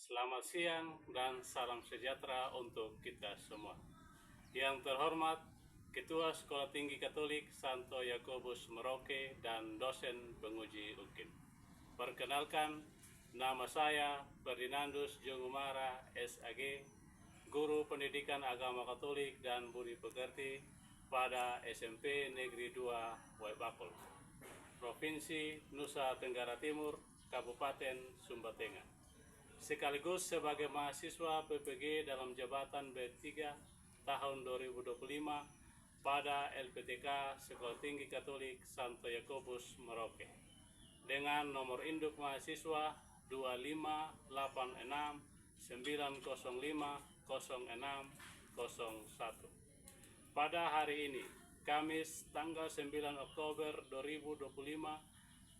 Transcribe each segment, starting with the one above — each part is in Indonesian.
Selamat siang dan salam sejahtera untuk kita semua. Yang terhormat Ketua Sekolah Tinggi Katolik Santo Yakobus Merauke dan dosen penguji UKIM. Perkenalkan, nama saya Ferdinandus Jongumara SAG, Guru Pendidikan Agama Katolik dan Budi Pekerti pada SMP Negeri 2 Waibakul, Provinsi Nusa Tenggara Timur, Kabupaten Sumba Tengah. Sekaligus sebagai mahasiswa PPG dalam jabatan B3 tahun 2025 pada LPTK Sekolah Tinggi Katolik Santo Yakobus Merauke dengan nomor induk mahasiswa 25859050601. Pada hari ini, Kamis tanggal 9 Oktober 2025,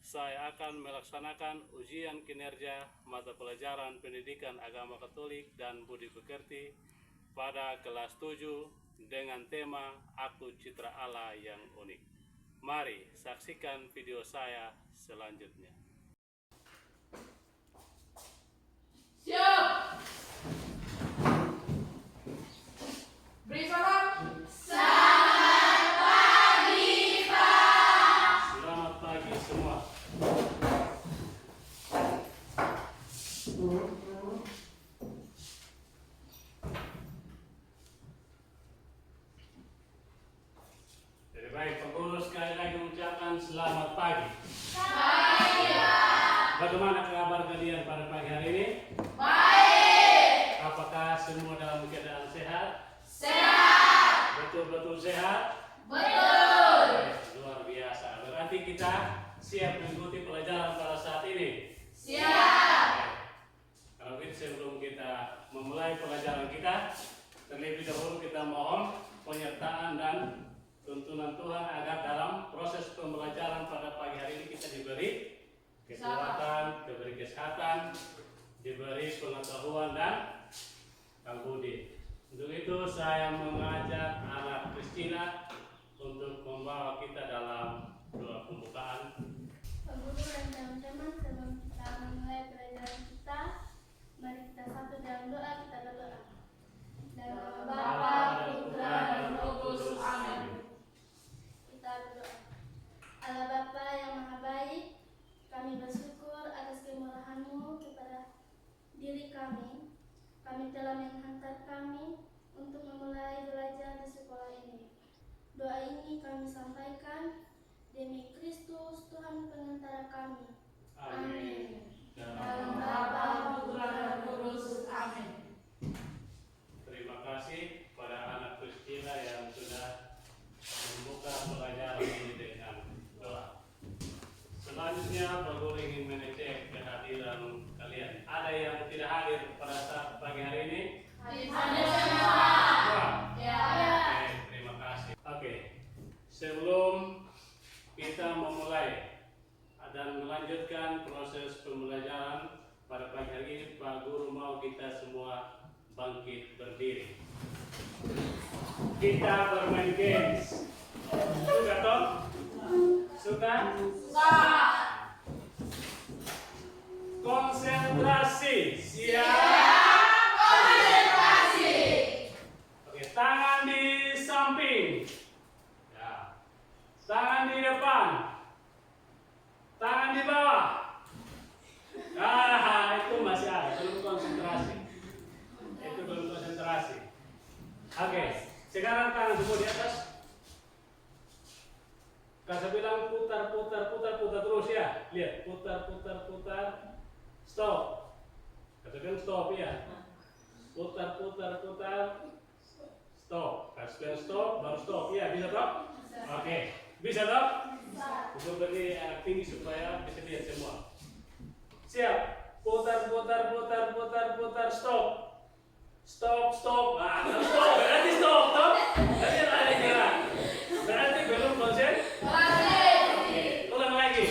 saya akan melaksanakan ujian kinerja mata pelajaran Pendidikan Agama Katolik dan Budi Pekerti pada kelas 7 dengan tema Aku Citra Allah yang Unik. Mari saksikan video saya selanjutnya. Siap. Beri salam. Selamat pagi, Pak. Selamat pagi semua. Jadi baik, pengurus sekali lagi mengucapkan selamat pagi. Pagi, Pak. Bagaimana kabar kalian pada pagi hari ini? Baik. Apakah semua dalam keadaan sehat? Sehat. Betul-betul sehat? Betul. Luar biasa. Berarti kita siap mengikuti pelajaran pada saat ini. Siap. Kalau gitu sebelum kita memulai pelajaran kita, terlebih dahulu kita mohon penyertaan dan tuntunan Tuhan agar dalam proses pembelajaran pada pagi hari ini kita diberi kekuatan, diberi kesehatan, diberi pengetahuan dan budi. Untuk itu saya mengajak anak Kristina untuk membawa kita dalam doa pembukaan. Pak Guru dan teman-teman, sebelum kita memulai pelajaran kita, mari kita satu dalam doa, kita berdoa. Dalam nama Bapa, Putra, dan Roh Kudus. Amin. Kita berdoa. Allah Bapa yang Maha Baik, kami bersyukur atas kemurahan-Mu kepada diri kami. Kami telah menghantar kami untuk memulai belajar di sekolah ini. Doa ini kami sampaikan demi Kristus Tuhan pengantara kami. Amin. Dalam Bapa, Putra, dan Roh Kudus. Amin. Terima kasih pada anak Kristina yang sudah membuka pelajaran ini dengan doa. Selanjutnya, Pak Guru ingin mengecek kehadiran kalian. Ada yang tidak hadir pada saat pagi hari ini? Hadir semua. Wah. Ya. Oke, terima kasih. Oke, sebelum kita memulai dan melanjutkan proses pembelajaran pada pagi hari ini, Pak Guru mau kita semua bangkit berdiri. Kita bermain games. Suka toh? Suka? Konsentrasi. Siap. Konsentrasi. Oke, tangan di samping. Ya. Tangan di depan. Tangan di bawah. Itu masih ada, belum konsentrasi. Itu belum konsentrasi. Oke, sekarang tangan semua di atas. Kasih bilang putar terus ya. Lihat, putar. Stop. Kasih bilang stop ya. Putar. Stop. Kasih bilang stop, baru stop. Ya, bisa toh? Oke, bisa toh? Bisa beri anak tinggi supaya bisa lihat semua. Siap. Putar. Stop. Stop. Berarti stop toh? Berarti ada yang gerak. Berarti belum konsentrasi. Oke, ulang lagi.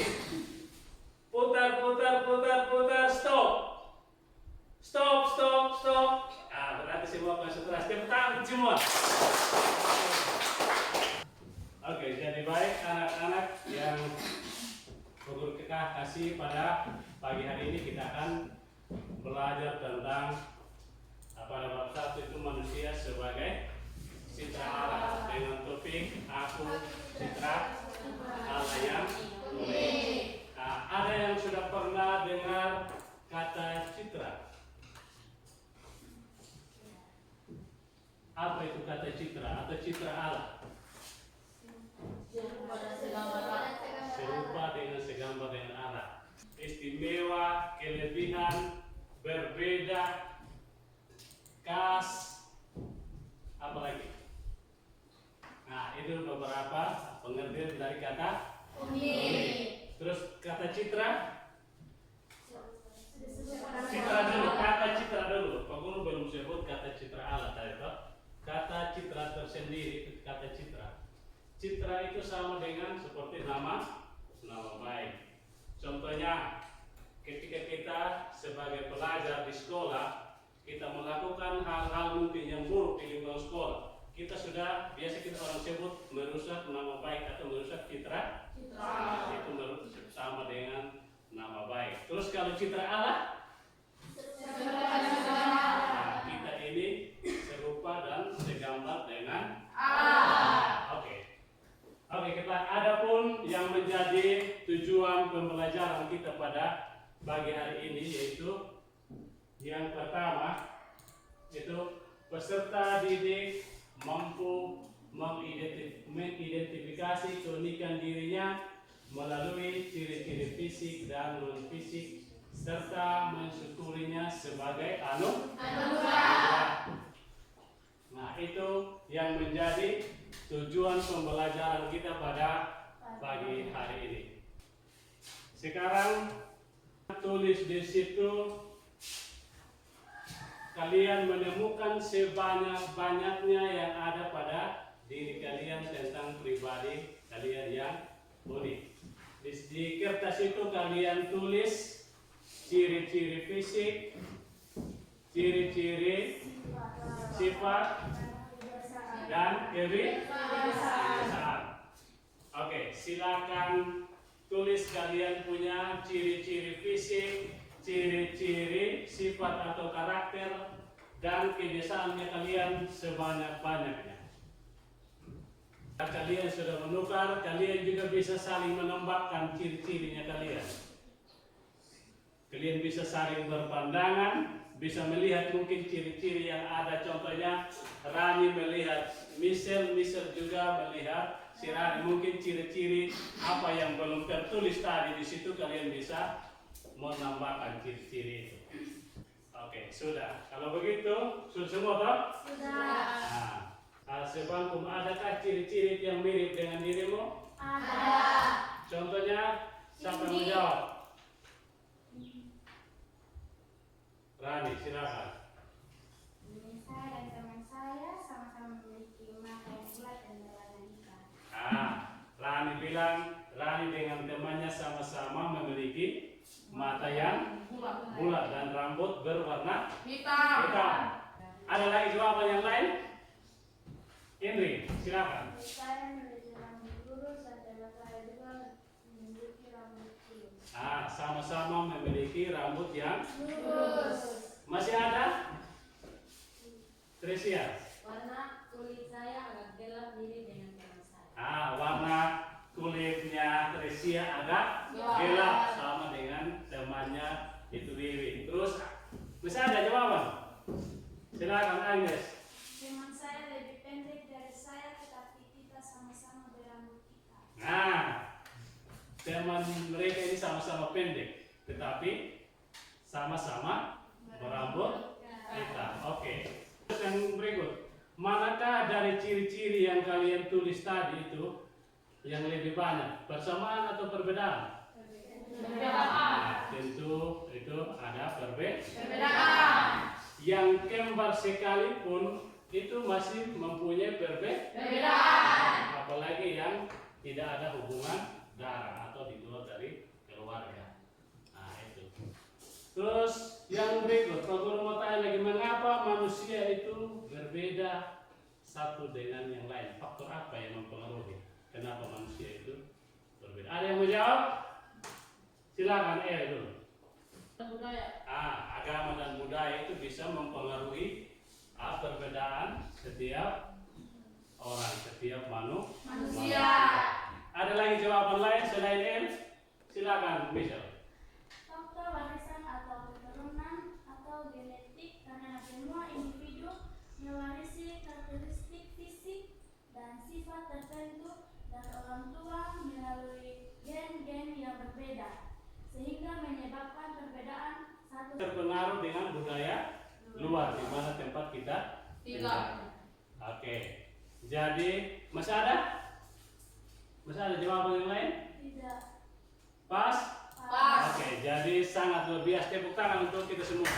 Putar. Stop. Berarti semua konsentrasi. Tepuk tangan semua. Oke, jadi baik anak-anak yang Guru kita kasih pada pagi hari ini, kita akan belajar tentang pada bab 1 itu manusia sebagai citra Allah dengan topik aku citra Allah yang unik. Nah, ada yang sudah pernah dengar kata citra? Apa itu kata citra atau citra Allah? Serupa dengan segambar dengan Allah. Istimewa, kelebihan, berbeda, khas, apa lagi? Nah, itu beberapa pengertian dari kata unik. Terus kata citra? Citra dulu, kata citra dulu. Pak Guru belum sebut kata citra Allah tadi toh. Kata citra tersendiri itu kata citra. Citra itu sama dengan seperti nama baik. Contohnya, ketika kita sebagai pelajar di sekolah, kita melakukan hal-hal mungkin yang buruk di lingkungan sekolah, kita sudah biasa kita orang sebut merusak nama baik atau merusak citra. Itu merusak sama dengan nama baik. Terus kalau citra Allah, nah, kita ini serupa dan segambar dengan Allah. Oke, kita adapun yang menjadi tujuan pembelajaran kita pada pagi hari ini yaitu yang pertama itu peserta didik mampu mengidentifikasi keunikan dirinya melalui ciri-ciri fisik dan non fisik serta mensyukurinya sebagai anugerah. Nah, itu yang menjadi tujuan pembelajaran kita pada pagi hari ini. Sekarang tulis di situ kalian menemukan sebanyak-banyaknya yang ada pada diri kalian tentang pribadi kalian yang unik. Di kertas itu kalian tulis ciri-ciri fisik, ciri-ciri sifat dan kebiasaan. Oke, silakan tulis kalian punya ciri-ciri fisik, ciri-ciri sifat atau karakter dan kebiasaannya kalian sebanyak-banyaknya. Kalian sudah menukar, kalian juga bisa saling menambahkan ciri-cirinya kalian. Kalian bisa saling berpandangan, bisa melihat mungkin ciri-ciri yang ada. Contohnya Rani melihat Michelle juga melihat si Rani. Mungkin ciri-ciri apa yang belum tertulis tadi di situ kalian bisa menambahkan ciri-ciri itu. Oke, sudah. Kalau begitu sudah semua toh? Sudah. Nah, sebangkum adakah ciri-ciri yang mirip dengan dirimu? Ada. Contohnya siapa yang menjawab? Rani, silakan. Saya dan teman saya sama-sama memiliki mata yang bulat dan berwarna hitam. Rani bilang Rani dengan temannya sama-sama memiliki mata yang bulat dan rambut berwarna hitam. Ada lagi jawaban yang lain? Indri, silakan. Saya memiliki rambut lurus dan teman saya juga memiliki rambut lurus. Sama-sama memiliki rambut yang Lurus. masih ada? Tresia. Warna kulit saya agak gelap mirip dengan teman saya. Warna kulitnya Tresia agak gelap sama dengan temannya itu Wiwi. Terus masih ada jawaban? Silakan Agnes. Teman saya lebih pendek dari saya, tetapi kita sama-sama berambut hitam. Teman mereka ini sama-sama pendek, tetapi sama-sama berambut hitam. Oke. Yang berikut, manakah dari ciri-ciri yang kalian tulis tadi itu yang lebih banyak, persamaan atau perbedaan? Perbedaan. Tentu itu ada Perbedaan. Yang kembar sekalipun itu masih mempunyai Perbedaan. apalagi yang tidak ada hubungan darah atau di luar dari keluarga. Itu. Terus yang berikut, Pak Guru mau tanya lagi, mengapa manusia itu berbeda satu dengan yang lain? Faktor apa yang mempengaruhi kenapa manusia itu berbeda? Ada yang mau jawab? Silakan dulu. Budaya. Agama dan budaya itu bisa mempengaruhi perbedaan setiap orang, setiap manusia. Ada lagi jawaban lain selain L? Silakan, Michelle. Faktor warisan atau keturunan atau genetik karena semua individu mewarisi karakteristik fisik dan sifat tertentu dari orang tua melalui gen-gen yang berbeda, sehingga menyebabkan perbedaan satu Terpengaruh dengan budaya luar di mana tempat kita tinggal. Oke. Jadi masih ada? Masih ada jawaban yang lain? tidak Pas? Pas. Oke, jadi sangat luar biasa. Tepuk tangan untuk kita semua.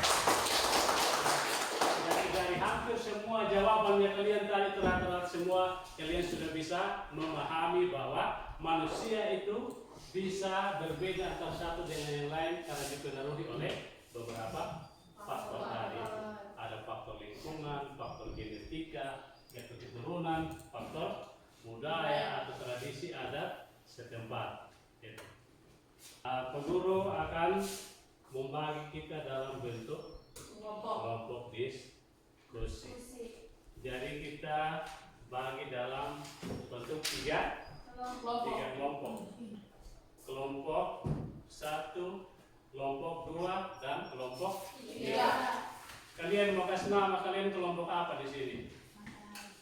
Jadi dari hampir semua jawaban yang kalian tadi rata-rata semua kalian sudah bisa memahami bahwa manusia itu bisa berbeda antara satu dengan yang lain karena dipengaruhi oleh beberapa faktor tadi. Ada faktor lingkungan, faktor genetika, faktor keturunan, faktor budaya atau tradisi adat setempat. Gitu. Peguru akan membagi kita dalam bentuk kelompok diskusi. Jadi kita bagi dalam bentuk tiga kelompok. Kelompok 1, kelompok 2, dan kelompok 3. Kalian mau kasih nama kalian kelompok apa di sini?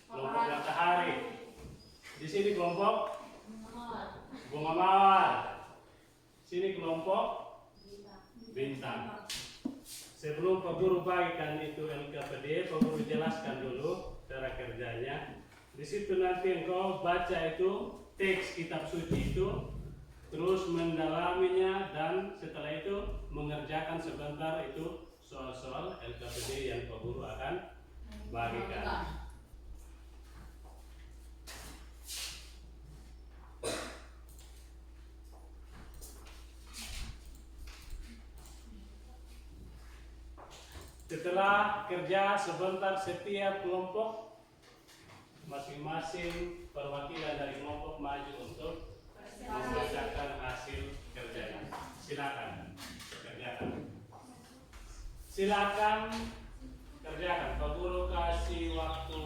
Kelompok matahari. Di sini kelompok bunga mawar. Sini kelompok bintang. Sebelum Pak Guru bagikan itu LKPD, Pak Guru jelaskan dulu cara kerjanya. Di situ nanti engkau baca itu teks kitab suci itu, terus mendalaminya dan setelah itu mengerjakan sebentar itu soal-soal LKPD yang Pak Guru akan bagikan. Setelah kerja sebentar setiap kelompok, masing-masing perwakilan dari kelompok maju untuk membacakan hasil kerjanya. Silakan kerjakan. Silakan kerjakan. Pak Guru kasih waktu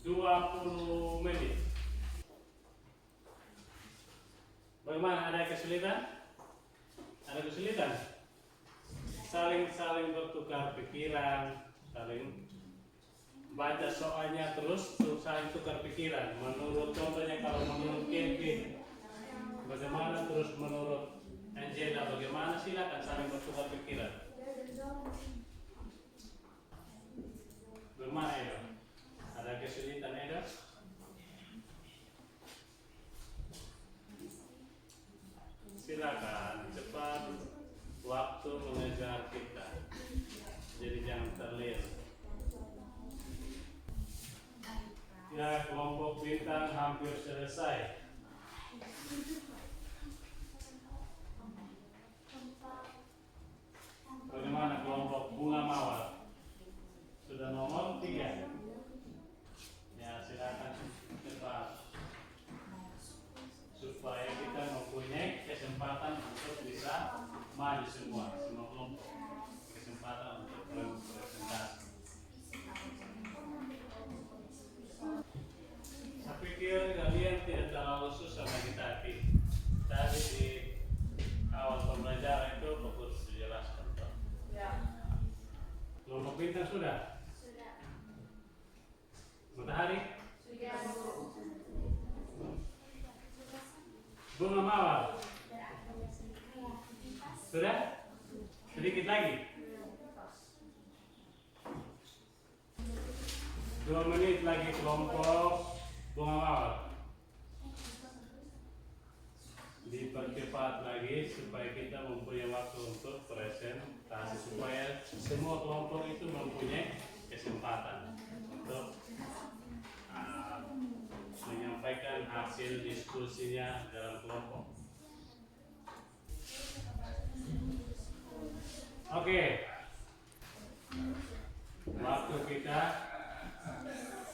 20 menit. Bagaimana, ada kesulitan? Ada kesulitan? Saling bertukar pikiran, saling baca soalnya terus saling tukar pikiran. Menurut contohnya kalau menurut Kevin bagaimana, terus menurut Angela bagaimana, silakan saling bertukar pikiran. Bagaimana Edo? Ada kesulitan Edo? Silakan cepat, waktu mengejar kita, jadi jangan terlena. Ya, kelompok bintang hampir selesai. Bagaimana kelompok bunga mawar? Sudah nomor 3. Ya, silakan cepat supaya kita mempunyai kesempatan untuk bisa maju semua kelompok, kesempatan untuk berpresentasi. Saya pikir kalian tidak terlalu susah bagi tadi di awal pembelajaran itu fokus dijelaskan. Kelompok bintang sudah? Matahari? Bunga mawar? Sudah? Sedikit lagi? 2 menit lagi kelompok bunga mawar. Dipercepat lagi supaya kita mempunyai waktu untuk presentasi, supaya semua kelompok itu mempunyai kesempatan untuk menyampaikan hasil diskusinya dalam kelompok. Oke. Waktu kita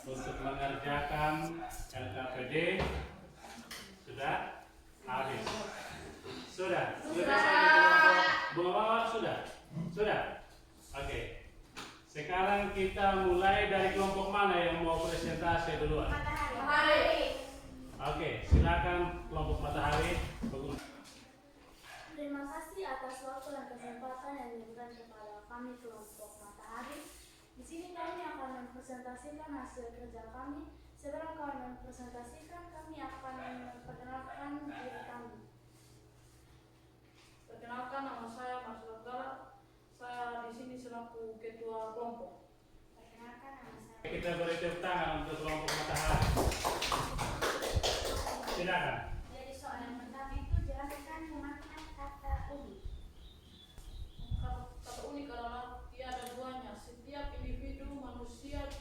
untuk mengerjakan LKPD sudah habis. Sudah? Selesai di kelompok bunga mawar? Sudah? Sudah? Oke. Sekarang kita mulai dari kelompok mana yang mau presentasi duluan? Matahari. Oke, silakan kelompok matahari. Terima kasih atas waktu dan kesempatan yang diberikan kepada kami kelompok matahari. Di sini kami akan mempresentasikan hasil kerja kami. Sebelum kami mempresentasikan, kami akan memperkenalkan diri kami. Perkenalkan, nama saya Mas Bagala. Saya di sini selaku ketua kelompok. Perkenalkan nama saya. Kita beri tepuk tangan untuk kelompok matahari. Silakan. Jadi soal yang pertama itu jelaskan makna kata unik. Kata unik adalah tiada duanya. Setiap individu manusia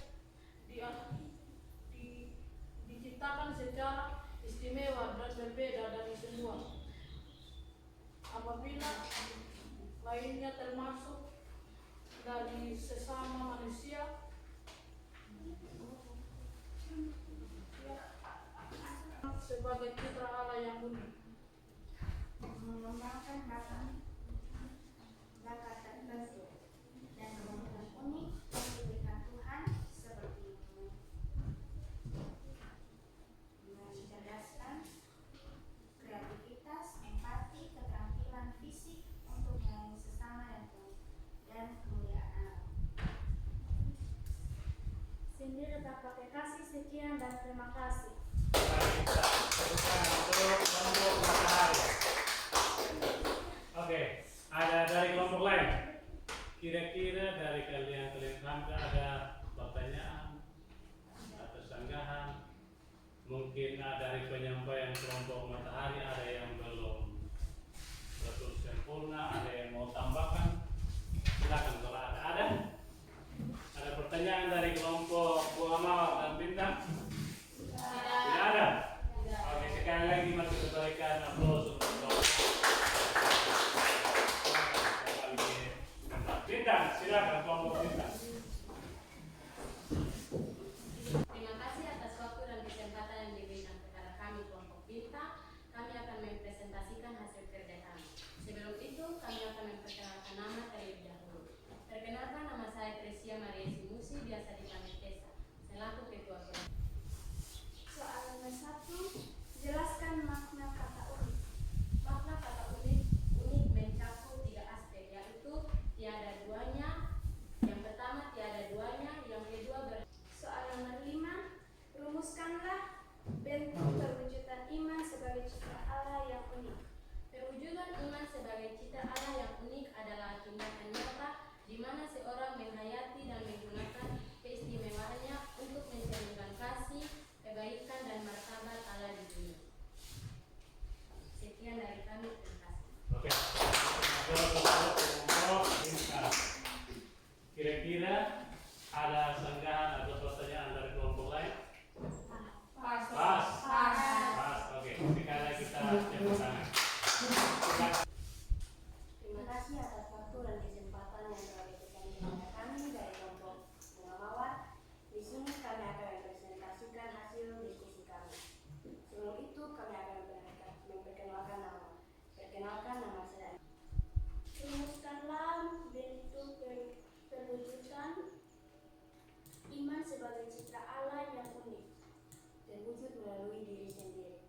diciptakan secara istimewa dan berbeda dari semua. Apabila lainnya termasuk dari sesama manusia, sebagai citra Allah yang unik. Mengembangkan makna tertentu dan kemampuan unik yang diberikan Tuhan seperti mencerdaskan, kreativitas, empati, keterampilan fisik untuk menyayangi sesama dan kemuliaan Allah. Cindy tetap pakai kasih. Sekian dan terima kasih. Mari kita tepuk tangan untuk kelompok matahari. Oke, ada dari kelompok lain. Kira-kira dari kalian ada pertanyaan atau sanggahan? Mungkin dari penyampaian kelompok matahari ada yang belum betul sempurna, ada yang mau tambahkan. Silakan kalau ada. Ada pertanyaan dari kelompok bunga mawar dan bintang? Tidak ada. Oke, sekali lagi mari kita berikan aplaus untuk kelompok. Bintang, silakan kelompok bintang. Terima kasih atas waktu dan kesempatan yang diberikan kepada kami kelompok bintang. Kami akan mempresentasikan hasil kerja kami. Sebelum itu, kami akan memperkenalkan nama terlebih dahulu. Perkenalkan, nama saya Tresia Maria Simusi, biasa dipanggil Tessa, selaku ketua kelompok. Soal nomor 1, jelaskan makna kata unik. Makna kata unik mencakup 3 aspek, yaitu tiada duanya. Yang pertama tiada duanya, yang kedua Soal nomor 5, rumuskanlah bentuk perwujudan iman sebagai citra Allah yang unik. Perwujudan iman sebagai citra Allah yang unik adalah tindakan nyata di mana seorang menghayati dan menggunakan keistimewaannya untuk mencerminkan kasih, kebaikan dan martabat Allah di dunia. Sekian dari kami, terima kasih. Oke. Kelompok bintang. Kira-kira ada sanggahan atau pertanyaan dari kelompok lain? Pas. Oke. Sekarang kita tepuk tangan. Terima kasih atas waktu dan kesempatan yang telah diberikan kepada kami dari kelompok bunga mawar. Di sini kami akan mempresentasikan hasil diskusi kami. Sebelum itu kami akan memperkenalkan nama. Perkenalkan, nama saya. Rumuskanlah bentuk perwujudan iman sebagai citra Allah yang unik. Terwujud melalui diri sendiri.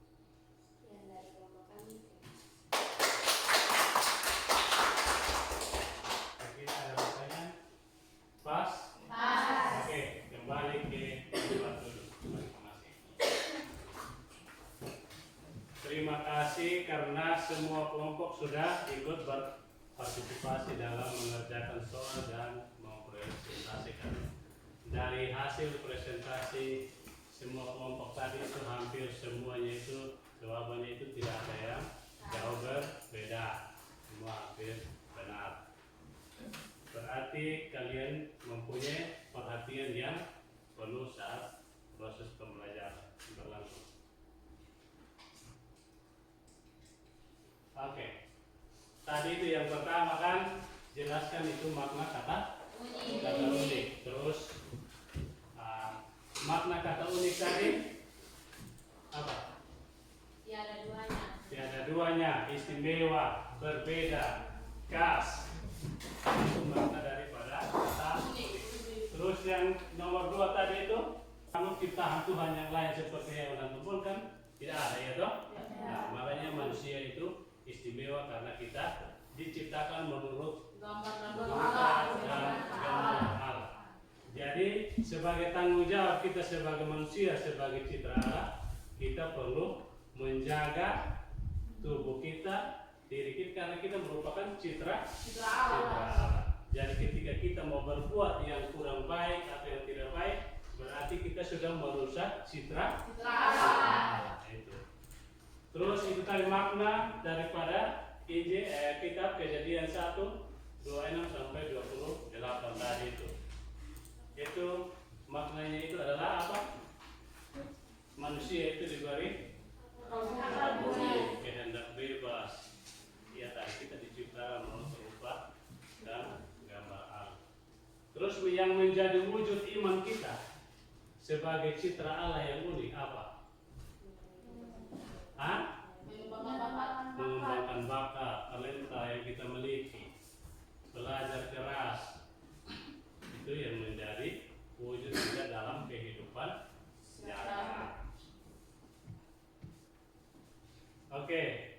Sekian dari kelompok kami. Kira-kira ada pertanyaan? Pas. Oke, kembali ke tempat dulu. Terima kasih karena semua kelompok sudah ikut berpartisipasi dalam mengerjakan soal dan mempresentasikan. Dari hasil presentasi semua kelompok tadi itu hampir semuanya itu jawabannya itu tidak ada yang jauh berbeda, semua hampir benar. Berarti kalian mempunyai perhatian yang penuh saat proses pembelajaran berlangsung. Oke. Tadi itu yang pertama kan jelaskan itu makna kata unik. Terus makna kata unik tadi apa? Tiada duanya. Tiada keduanya istimewa, berbeda, khas. Itu makna daripada kata unik. Terus yang nomor 2 tadi itu, kamu ciptaan Tuhan yang lain seperti hewan dan tumbuhan kan tidak ada ya toh? Nah, makanya manusia itu istimewa karena kita diciptakan menurut Gambar dan rupa dan gambar Allah. Jadi sebagai tanggung jawab kita sebagai manusia, sebagai citra Allah, kita perlu menjaga tubuh kita, diri kita, karena kita merupakan citra Allah. Jadi ketika kita mau berbuat yang kurang baik atau yang tidak baik, berarti kita sudah merusak citra Allah. Itu. Terus itu tadi makna daripada kitab Kejadian 1:26 sampai 28 tadi itu. Itu maknanya itu adalah apa? Manusia itu diberi kehendak bebas. Ya tadi kita diciptakan menurut rupa dan gambar Allah. Terus yang menjadi wujud iman kita sebagai citra Allah yang unik apa? Mengembangkan bakat, talenta yang kita miliki, belajar keras, itu yang menjadi wujud kita dalam kehidupan nyata. Oke.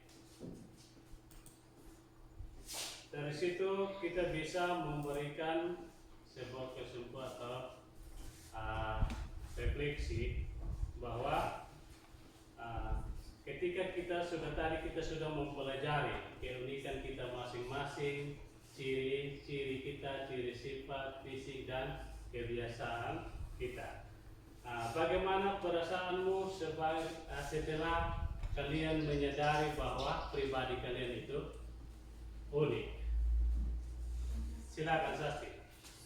Dari situ kita bisa memberikan sebuah kesimpulan atau refleksi bahwa ketika kita sudah mempelajari keunikan kita masing-masing, ciri-ciri kita, ciri sifat, fisik dan kebiasaan kita. Bagaimana perasaanmu setelah kalian menyadari bahwa pribadi kalian itu unik? Silakan Sasti.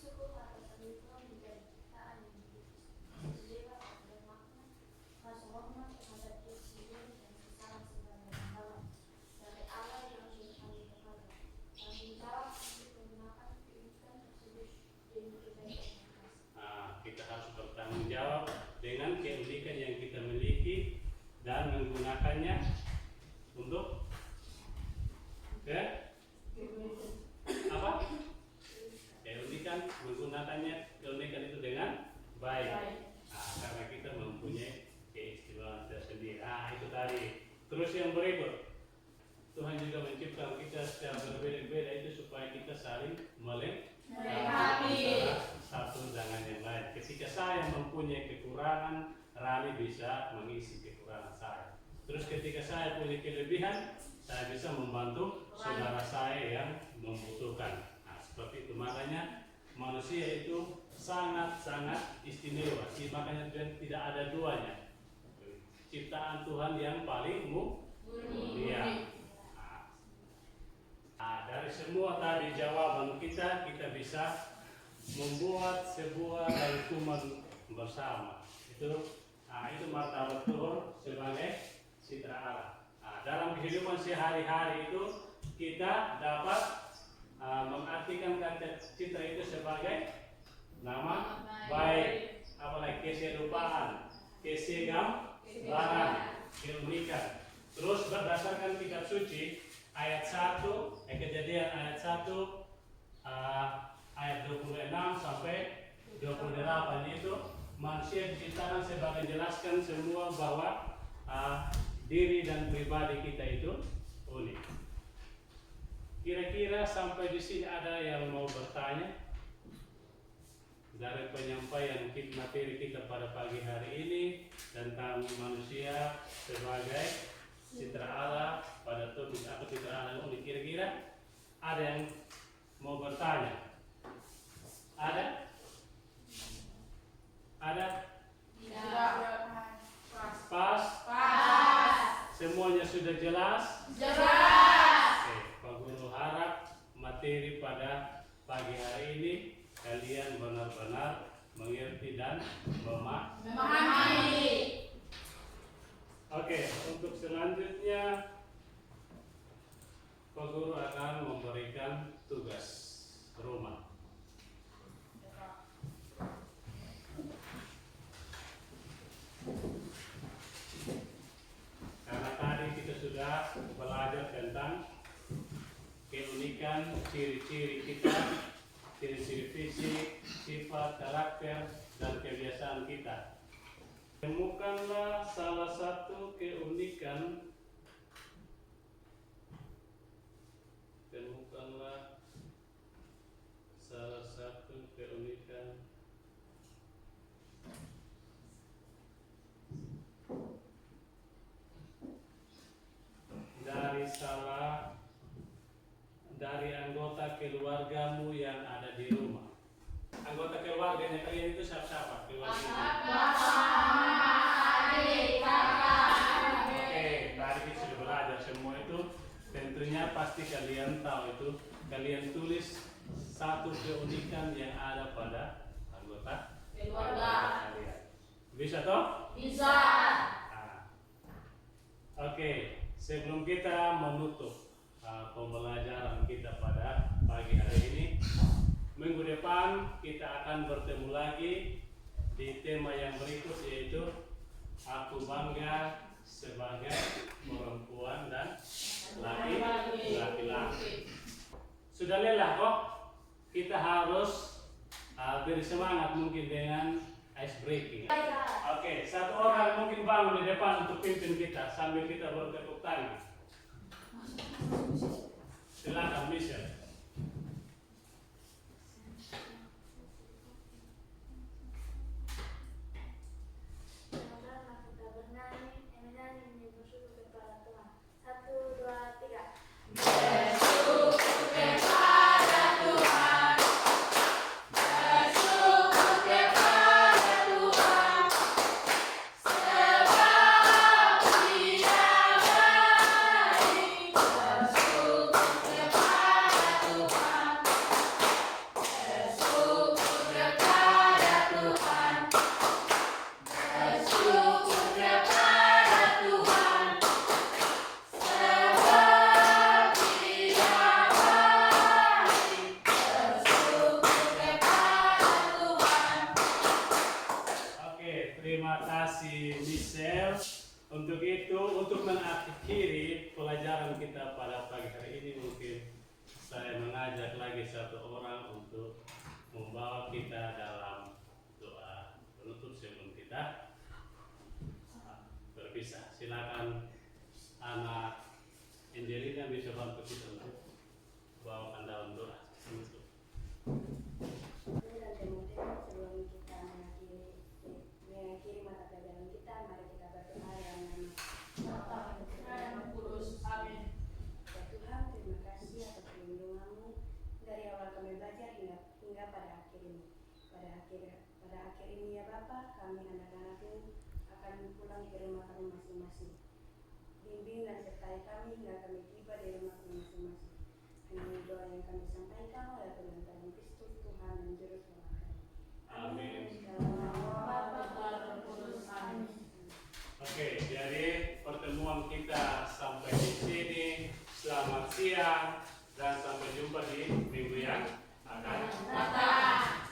Syukur atas anugerah menjadi ciptaan yang istimewa dan bermakna, rasa hormat terhadap diri sendiri dan sesama sebagai hamba dari Allah yang sudah kami kepada. Tanggung jawab untuk menggunakan keunikan tersebut demi kebaikan yang khas. Kita harus bertanggung jawab dengan keunikan yang kita miliki dan menggunakannya untuk apa? Keunikan, menggunakannya keunikan itu dengan baik. Karena kita mempunyai keistimewaan tersendiri. Itu tadi. Terus yang berikut, Tuhan juga menciptakan kita secara berbeda-beda itu supaya kita saling melengkapi satu dengan yang lain. Ketika saya mempunyai kekurangan, Rani bisa mengisi kekurangan saya. Terus ketika saya punya kelebihan, saya bisa membantu saudara saya yang membutuhkan. Seperti itu. Makanya manusia itu sangat-sangat istimewa. Makanya tidak ada duanya. Ciptaan Tuhan yang paling mulia. Dari semua tadi jawaban kita bisa membuat sebuah rangkuman bersama. Itu martabat Tuhan sebagai citra Allah. Dalam kehidupan sehari-hari itu kita dapat mengartikan kata citra itu sebagai nama baik, apalagi keserupaan, kesegambaran, keunikan. Terus berdasarkan kitab suci ayat 1, Kejadian ayat 1 ayat 26 sampai 28 itu manusia diciptakan sebagai menjelaskan semua bahwa diri dan pribadi kita itu unik. Kira-kira sampai di sini ada yang mau bertanya dari penyampaian materi kita pada pagi hari ini tentang manusia sebagai citra Allah pada topik apa citra Allah unik. Kira-kira ada yang mau bertanya? Ada? Ada? Pas? Semuanya sudah jelas? Oke, Pak Guru harap materi pada pagi hari ini kalian benar-benar mengerti dan memahami. Oke, untuk selanjutnya Pak Guru akan memberikan tugas rumah. Karena tadi kita sudah belajar ciri-ciri kita, ciri-ciri fisik, sifat, karakter, dan kebiasaan kita. Temukanlah salah satu keunikan dari anggota keluargamu yang ada di rumah. Anggota keluarganya kalian itu siapa? Keluarga. Oke, tadi kita sudah belajar semua itu. Tentunya pasti kalian tahu itu. Kalian tulis satu keunikan yang ada pada anggota keluarga kalian. Bisa toh? Bisa. Oke, sebelum kita menutup pembelajaran kita pada pagi hari ini, minggu depan kita akan bertemu lagi di tema yang berikut, yaitu aku bangga sebagai perempuan dan laki-laki. Sudah lelah kok? Kita harus beri semangat mungkin dengan ice breaking. Oke, satu orang mungkin bangun di depan untuk pimpin kita sambil kita bertepuk tangan. Silakan, Michelle. Sama-sama kita menyanyi bersyukur kepada Tuhan. 1, 2, 3. Bersyukur kepada Tuhan. Bersyukur kepada Tuhan. Sebab Dia baik. Bersyukur kepada Tuhan. Bersyukur kepada Tuhan. Bersyukur kepada Tuhan. Sebab Dia baik. Bersyukur kepada Tuhan. Oke, terima kasih Michelle. Untuk itu, untuk mengakhiri pelajaran kita pada pagi hari ini, mungkin saya mengajak lagi satu orang untuk membawa kita dalam doa penutup sebelum kita berpisah. Silakan anak Angelina bisa bantu kita untuk bawakan dalam doa penutup. Dan teman-teman, sebelum kita mengakhiri mata pelajaran kita, mari kita berdoa dalam nama Bapa dan Kudus. Amin. Ya Tuhan, terima kasih atas perlindungan-Mu dari awal kami belajar hingga pada akhir ini. Pada akhir ini ya Bapa, kami anak-anak-Mu akan pulang ke rumah kami masing-masing. Bimbing dan sertai kami hingga kami tiba di rumah kami masing-masing. Ini doa yang kami sampaikan oleh Tuhan Kristus, Tuhan dan Juru Selamat kami. Amin. Dalam nama Bapa dan Roh Kudus. Amin. Oke, jadi pertemuan kita sampai di sini. Selamat siang dan sampai jumpa di minggu yang akan datang.